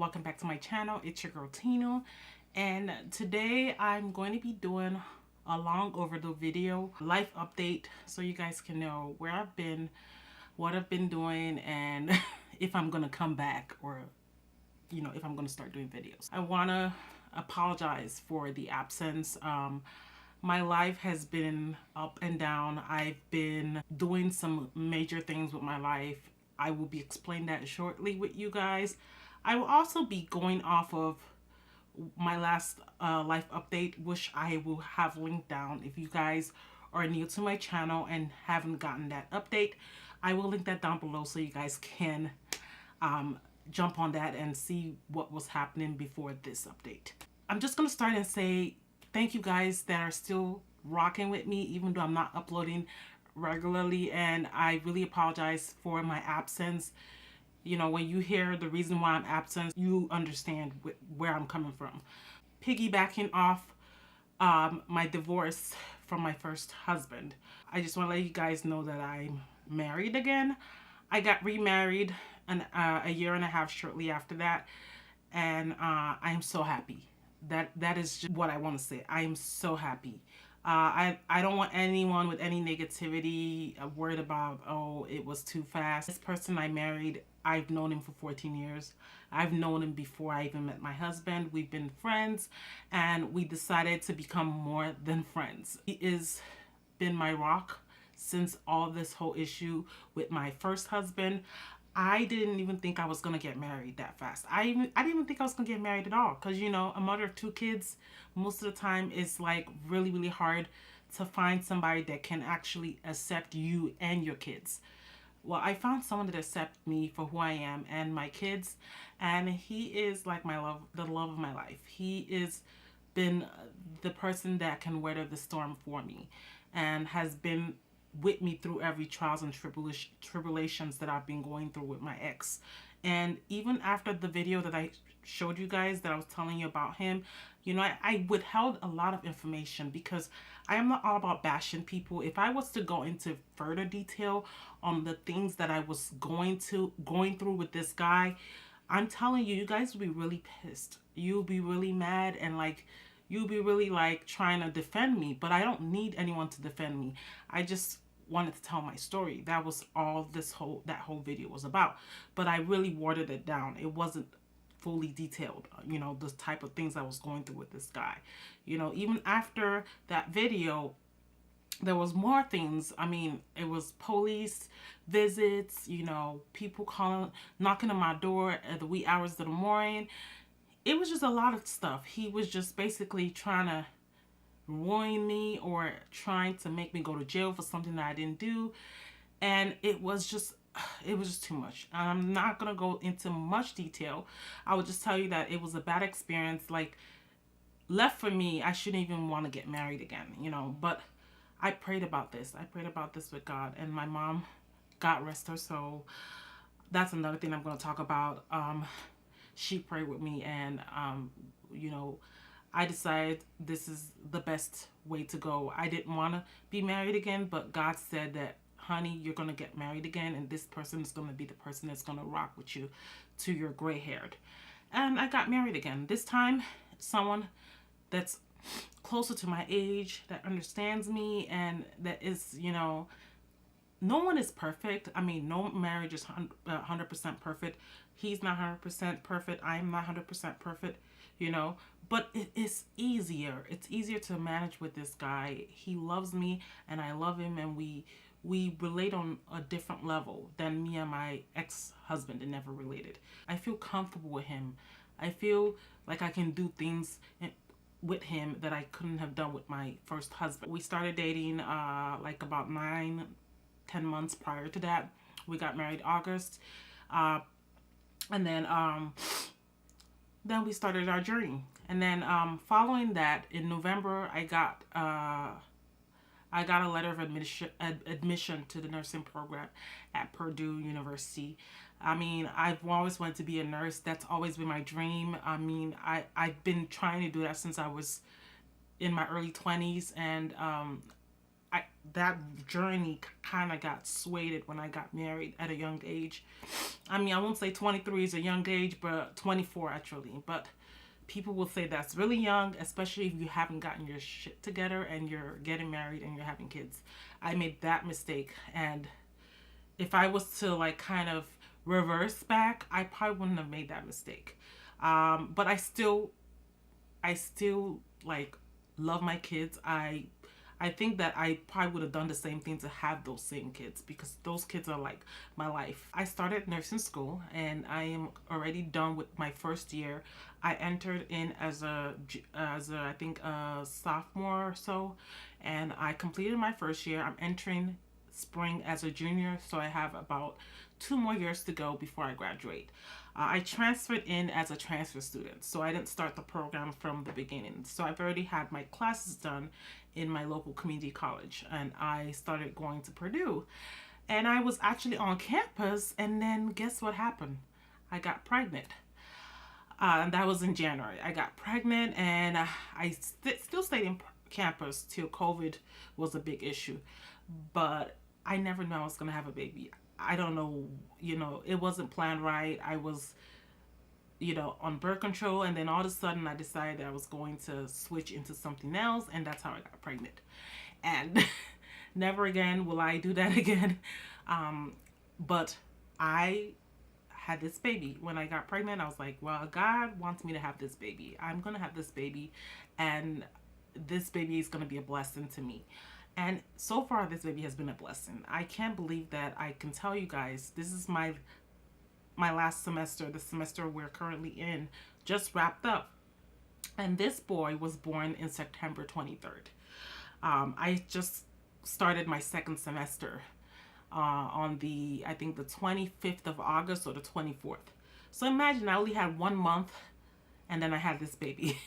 welcome back to my channel. It's your girl Tinu, and today I'm going to be doing a long overdue video, life update, so you guys can know where I've been, what I've been doing, and if I'm gonna come back, or if I'm gonna start doing videos. I wanna apologize for the absence. My life has been up and down. I've been doing some major things with my life. I will be explaining that shortly with you guys. I will also be going off of my last life update, which I will have linked down. If you guys are new to my channel and haven't gotten that update, I will link that down below so you guys can jump on that and see what was happening before this update. I'm just going to start and say thank you guys that are still rocking with me, even though I'm not uploading regularly, and I really apologize for my absence. You know, when you hear the reason why I'm absent, you understand where I'm coming from. Piggybacking off my divorce from my first husband, I just want to let you guys know that I'm married again. I got remarried a year and a half shortly after that, and I'm so happy. That is just what I want to say. I am so happy. I don't want anyone with any negativity worried about, oh, it was too fast. This person I married, I've known him for 14 years. I've known him before I even met my husband. We've been friends, and we decided to become more than friends. He has been my rock since all this whole issue with my first husband. I didn't even think I was gonna get married that fast. I didn't even think I was gonna get married at all, because you know, a mother of two kids, most of the time it's like really hard to find somebody that can actually accept you and your kids. Well, I found someone that accepts me for who I am and my kids, and he is like my love, the love of my life. He is been the person that can weather the storm for me, and has been with me through every trials and tribulations that I've been going through with my ex. And even after the video that I showed you guys, that I was telling you about him, you know, I withheld a lot of information because I am not all about bashing people. If I was to go into further detail on the things that I was going through with this guy, I'm telling you, you guys will be really pissed. You'll be really mad, and like, you'll be really like trying to defend me, but I don't need anyone to defend me. I just wanted to tell my story. That was all that whole video was about. But I really watered it down. It wasn't fully detailed, you know, the type of things I was going through with this guy. You know, even after that video, there was more things. I mean, it was police visits, you know, people knocking on my door at the wee hours of the morning. It was just a lot of stuff. He was just basically trying to ruin me, or trying to make me go to jail for something that I didn't do. And it was just too much. I'm not gonna go into much detail. I would just tell you that it was a bad experience. Like, left for me, I shouldn't even want to get married again, you know. But I prayed about this. I prayed about this with God, and my mom, God rest her soul, that's another thing I'm going to talk about. She prayed with me, and you know, I decided this is the best way to go. I didn't want to be married again, but God said that, honey, you're going to get married again, and this person is going to be the person that's going to rock with you to your gray haired. And I got married again. This time, someone that's closer to my age, that understands me, and that is, you know, no one is perfect. I mean, no marriage is 100% perfect. He's not 100% perfect. I'm not 100% perfect, you know. But it is easier. It's easier to manage with this guy. He loves me, and I love him, and we relate on a different level than me and my ex-husband that never related. I feel comfortable with him. I feel like I can do things with him that I couldn't have done with my first husband. We started dating like about 9-10 months prior to that. We got married August, and then we started our journey. And then following that, in November, I got a letter of admission to the nursing program at Purdue University. I mean, I've always wanted to be a nurse. That's always been my dream. I mean, I've been trying to do that since I was in my early 20s, and that journey kind of got swayed when I got married at a young age. I mean, I won't say 23 is a young age, but 24 actually. But people will say that's really young, especially if you haven't gotten your shit together and you're getting married and you're having kids. I made that mistake, and if I was to like kind of reverse back, I probably wouldn't have made that mistake. But I still like love my kids. I think that I probably would have done the same thing to have those same kids, because those kids are like my life. I started nursing school and I am already done with my first year. I entered in as I think a sophomore or so, and I completed my first year. I'm entering spring as a junior, so I have about 2 more years to go before I graduate. I transferred in as a transfer student, so I didn't start the program from the beginning. So I've already had my classes done in my local community college, and I started going to Purdue. And I was actually on campus, and then guess what happened? I got pregnant. And that was in January. I got pregnant, and I still stayed in campus till COVID was a big issue. But I never knew I was going to have a baby. I don't know, it wasn't planned right. I was, on birth control, and then all of a sudden I decided I was going to switch into something else, and that's how I got pregnant. And never again will I do that again. But I had this baby. When I got pregnant, I was like, well, God wants me to have this baby. I'm going to have this baby, and this baby is going to be a blessing to me. And so far, this baby has been a blessing. I can't believe that I can tell you guys, this is my last semester. The semester we're currently in just wrapped up. And this boy was born in September 23rd. I just started my second semester on I think the 25th of August or the 24th. So imagine I only had 1 month, and then I had this baby.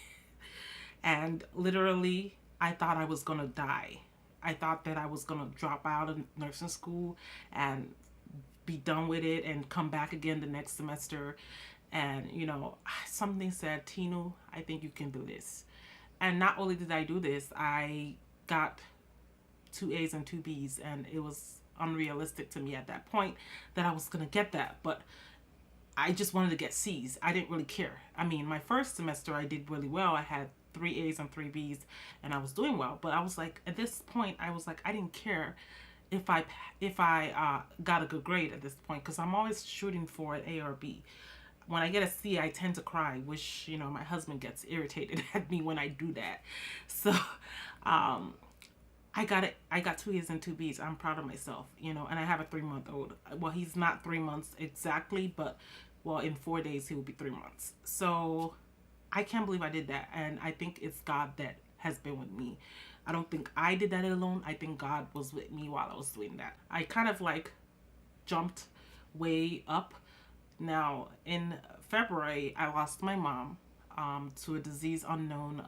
And literally, I thought I was going to die. I thought that I was going to drop out of nursing school and be done with it and come back again the next semester. And, something said, Tinu, I think you can do this. And not only did I do this, I got 2 A's and 2 B's, and it was unrealistic to me at that point that I was going to get that. But I just wanted to get C's. I didn't really care. I mean, my first semester I did really well. I had 3 A's and 3 B's, and I was doing well. But I was like, at this point, I was like, I didn't care if I got a good grade at this point, because I'm always shooting for an A or B. When I get a C, I tend to cry, which, my husband gets irritated at me when I do that. So, I got 2 A's and 2 B's. I'm proud of myself, and I have a 3-month-old. Well, he's not 3 months exactly, but, well, in 4 days, he will be 3 months. So I can't believe I did that. And I think it's God that has been with me. I don't think I did that alone. I think God was with me while I was doing that. I kind of like jumped way up. Now, in February, I lost my mom to a disease unknown.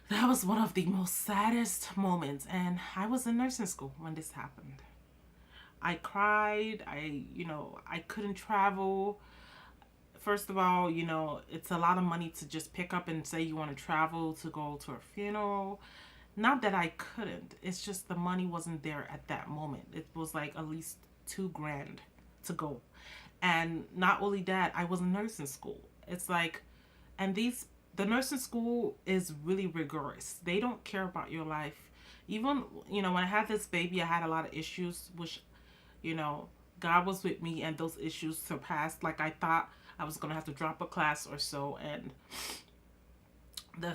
That was one of the most saddest moments. And I was in nursing school when this happened. I cried. I couldn't travel. First of all, it's a lot of money to just pick up and say you want to travel to go to a funeral. Not that I couldn't. It's just the money wasn't there at that moment. It was like at least $2,000 to go. And not only that, I was in nursing school. It's like, and the nursing school is really rigorous. They don't care about your life. Even, when I had this baby, I had a lot of issues, which, God was with me, and those issues surpassed. Like, I thought I was going to have to drop a class or so, and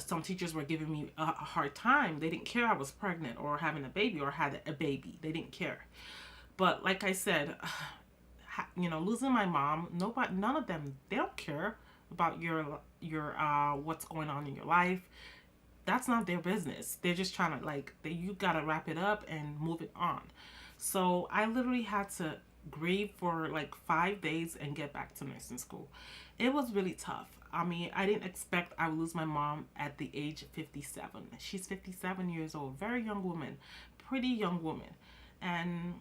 some teachers were giving me a hard time. They didn't care I was pregnant or having a baby or had a baby. They didn't care. But like I said, losing my mom, none of them, they don't care about your what's going on in your life. That's not their business. They're just trying to you got to wrap it up and move it on. So I literally had to grieve for 5 days and get back to nursing school. It was really tough. I mean, I didn't expect I would lose my mom at the age of 57. She's 57 years old, very young woman, pretty young woman. And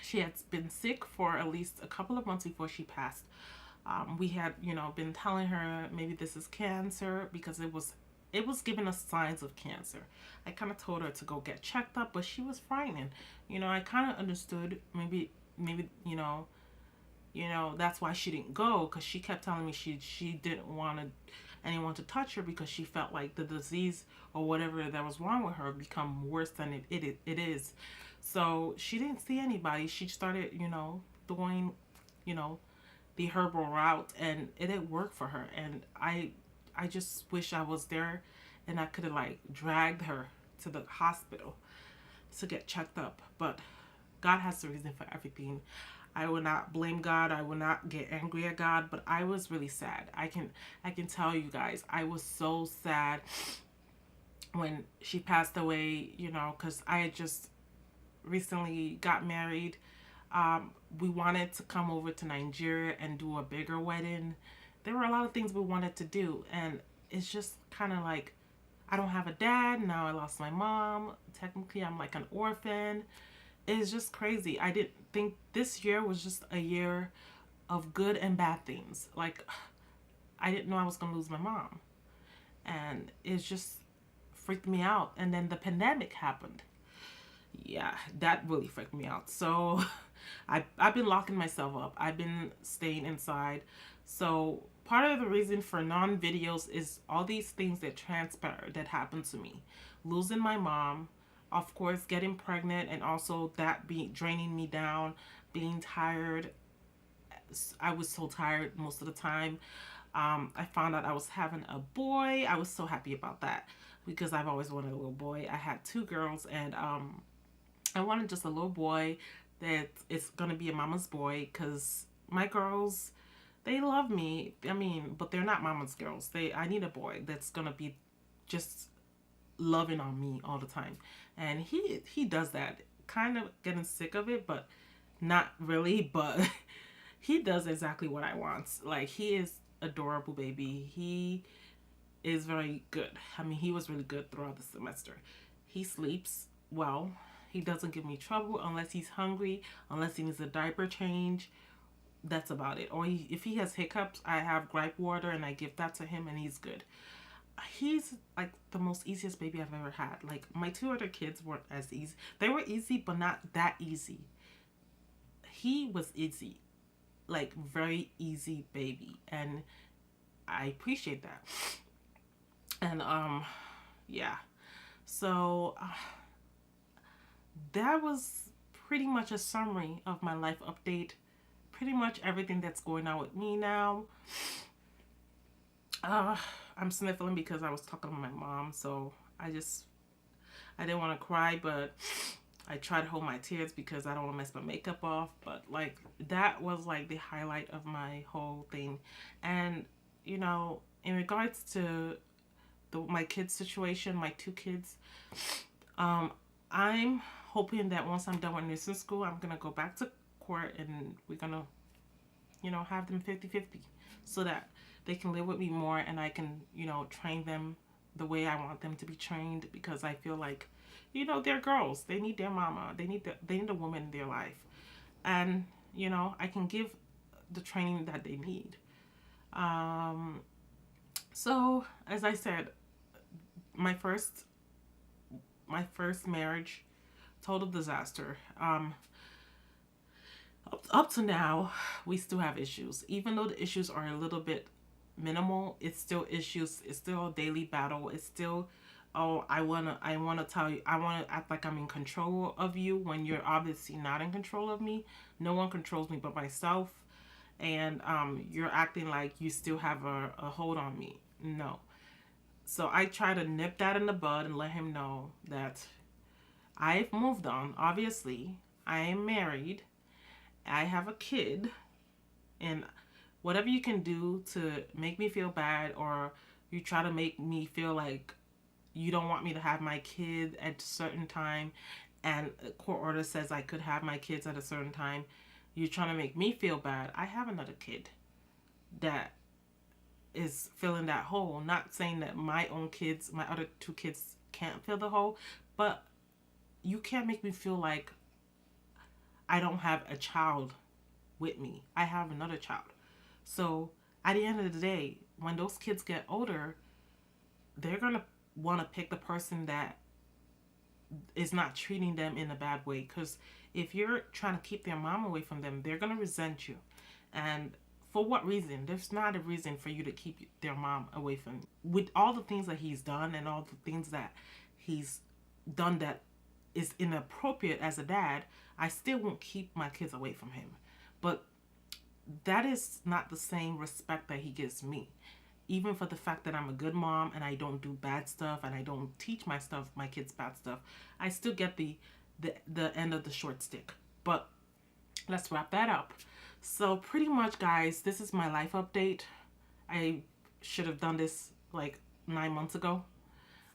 she had been sick for at least a couple of months before she passed. We had, been telling her maybe this is cancer, because it was it was giving us signs of cancer. I kind of told her to go get checked up, but she was frightening. You know, I kind of understood. Maybe that's why she didn't go, because she kept telling me she didn't want anyone to touch her because she felt like the disease or whatever that was wrong with her become worse than it is. So she didn't see anybody. She started, doing, the herbal route, and it didn't work for her. And I just wish I was there and I could have like dragged her to the hospital to get checked up. But God has a reason for everything. I will not blame God. I will not get angry at God, but I was really sad. I can tell you guys, I was so sad when she passed away, because I had just recently got married. We wanted to come over to Nigeria and do a bigger wedding. There were a lot of things we wanted to do, and it's just kind of like, I don't have a dad. Now I lost my mom. Technically, I'm like an orphan. It's just crazy. I didn't think this year was just a year of good and bad things. Like, I didn't know I was going to lose my mom. And it just freaked me out. And then the pandemic happened. Yeah, that really freaked me out. So I've been locking myself up. I've been staying inside. So part of the reason for non-videos is all these things that transpired that happened to me. Losing my mom, of course, getting pregnant, and also that draining me down, being tired. I was so tired most of the time. I found out I was having a boy. I was so happy about that because I've always wanted a little boy. I had 2 girls, and I wanted just a little boy that is going to be a mama's boy, because my girls, they love me. I mean, but they're not mama's girls. I need a boy that's going to be just loving on me all the time. And he does that. Kind of getting sick of it, but not really. But he does exactly what I want. Like, he is adorable, baby. He is very good. I mean, he was really good throughout the semester. He sleeps well. He doesn't give me trouble unless he's hungry, unless he needs a diaper change. That's about it. Or if he has hiccups, I have gripe water and I give that to him, and he's good. He's like the most easiest baby I've ever had. Like, my 2 other kids weren't as easy. They were easy, but not that easy. He was easy. Like, very easy baby. And I appreciate that. And, yeah. So, that was pretty much a summary of my life update. Pretty much everything that's going on with me now. I'm sniffling because I was talking to my mom, so I didn't want to cry, but I try to hold my tears because I don't want to mess my makeup off. But like, that was like the highlight of my whole thing. And in regards to my kids situation, my 2 kids, I'm hoping that once I'm done with nursing school, I'm gonna go back to court, and we're gonna have them 50-50, so that they can live with me more, and I can, train them the way I want them to be trained, because I feel like, they're girls. They need their mama. They need a woman in their life. And, I can give the training that they need. So, as I said, my first marriage, total disaster. Up to now, we still have issues. Even though the issues are a little bit minimal, it's still issues. It's still a daily battle. It's still, oh, I wanna tell you, I wanna act like I'm in control of you when you're obviously not in control of me. No one controls me but myself. And you're acting like you still have a hold on me. No. So I try to nip that in the bud and let him know that I've moved on. Obviously, I am married. I have a kid. And whatever you can do to make me feel bad, or you try to make me feel like you don't want me to have my kid at a certain time, and a court order says I could have my kids at a certain time, you're trying to make me feel bad. I have another kid that is filling that hole. Not saying that my own kids, my other 2 kids, can't fill the hole, but you can't make me feel like I don't have a child with me. I have another child. So at the end of the day, when those kids get older, they're gonna want to pick the person that is not treating them in a bad way. Because if you're trying to keep their mom away from them, they're gonna resent you. And for what reason? There's not a reason for you to keep their mom away from you. With all the things that he's done and all the things that he's done that is inappropriate as a dad, I still won't keep my kids away from him. But that is not the same respect that he gives me. Even for the fact that I'm a good mom and I don't do bad stuff and I don't teach my kids bad stuff, I still get the end of the short stick. But let's wrap that up. So pretty much, guys, this is my life update. I should have done this like 9 months ago.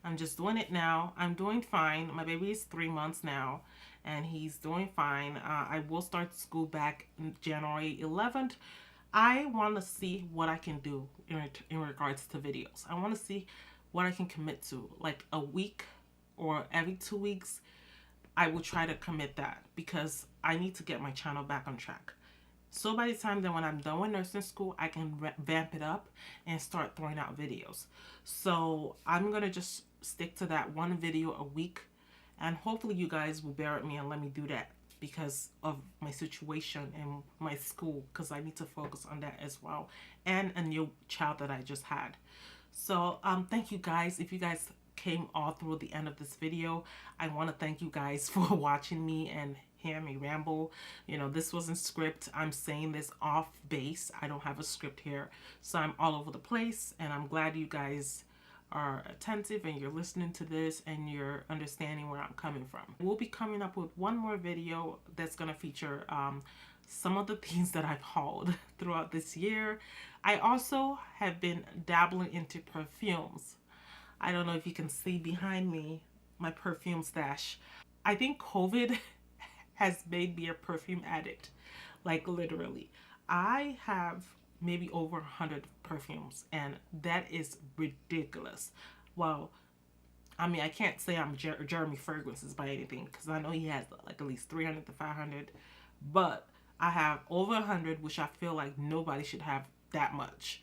I'm just doing it now. I'm doing fine. My baby is 3 months now and he's doing fine. I will start school back January 11th. I want to see what I can do in regards to videos. I want to see what I can commit to, like a week or every 2 weeks. I will try to commit that because I need to get my channel back on track. So by the time that when I'm done with nursing school, I can vamp it up and start throwing out videos. So I'm going to just stick to that one video a week. And hopefully you guys will bear with me and let me do that because of my situation and my school. Because I need to focus on that as well. And a new child that I just had. So thank you guys. If you guys came all through the end of this video, I want to thank you guys for watching me and hear me ramble. You know, this wasn't script. I'm saying this off base. I don't have a script here, so I'm all over the place, and I'm glad you guys are attentive and you're listening to this and you're understanding where I'm coming from. We'll be coming up with one more video that's gonna feature some of the things that I've hauled throughout this year. I also have been dabbling into perfumes. I don't know if you can see behind me my perfume stash. I think COVID has made me a perfume addict, like literally. I have maybe over 100 perfumes and that is ridiculous. Well, I mean, I can't say I'm Jeremy Fragrances by anything because I know he has like at least 300 to 500, but I have over 100, which I feel like nobody should have that much.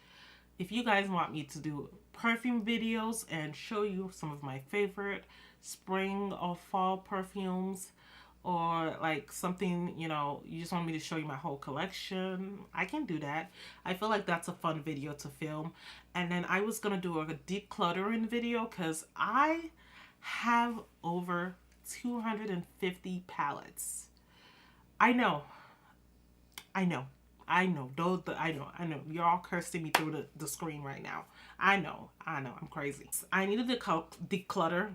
If you guys want me to do perfume videos and show you some of my favorite spring or fall perfumes, or like something, you know, you just want me to show you my whole collection, I can do that. I feel like that's a fun video to film. And then I was gonna do a decluttering video because I have over 250 palettes. I know. You're all cursing me through the screen right now. I know, I'm crazy. I needed to declutter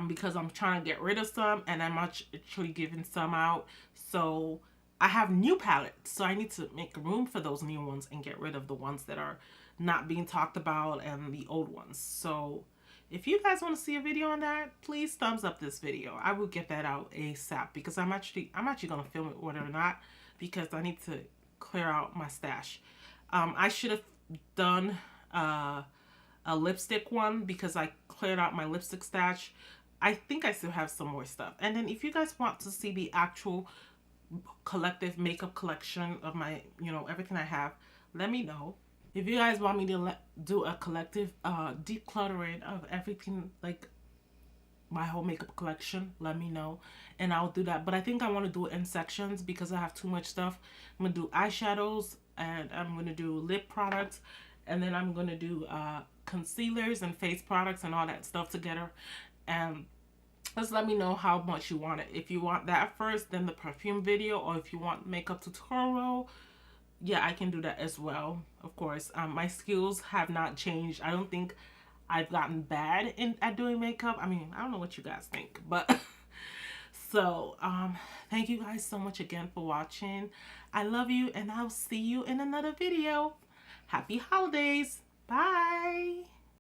because I'm trying to get rid of some and I'm actually giving some out. So I have new palettes, so I need to make room for those new ones and get rid of the ones that are not being talked about and the old ones. So if you guys want to see a video on that, please thumbs up this video. I will get that out ASAP because I'm actually gonna film it or not because I need to clear out my stash. I should have done a lipstick one because I cleared out my lipstick stash. I think I still have some more stuff. And then if you guys want to see the actual collective makeup collection of my, you know, everything I have, let me know. If you guys want me to do a collective decluttering of everything, like my whole makeup collection, let me know and I'll do that. But I think I want to do it in sections because I have too much stuff. I'm gonna do eyeshadows and I'm gonna do lip products, and then I'm gonna do concealers and face products and all that stuff together. And just let me know how much you want it. If you want that first, then the perfume video, or if you want makeup tutorial, yeah, I can do that as well. Of course, my skills have not changed. I don't think I've gotten bad at doing makeup. I mean, I don't know what you guys think, but so thank you guys so much again for watching. I love you and I'll see you in another video. Happy holidays. Bye.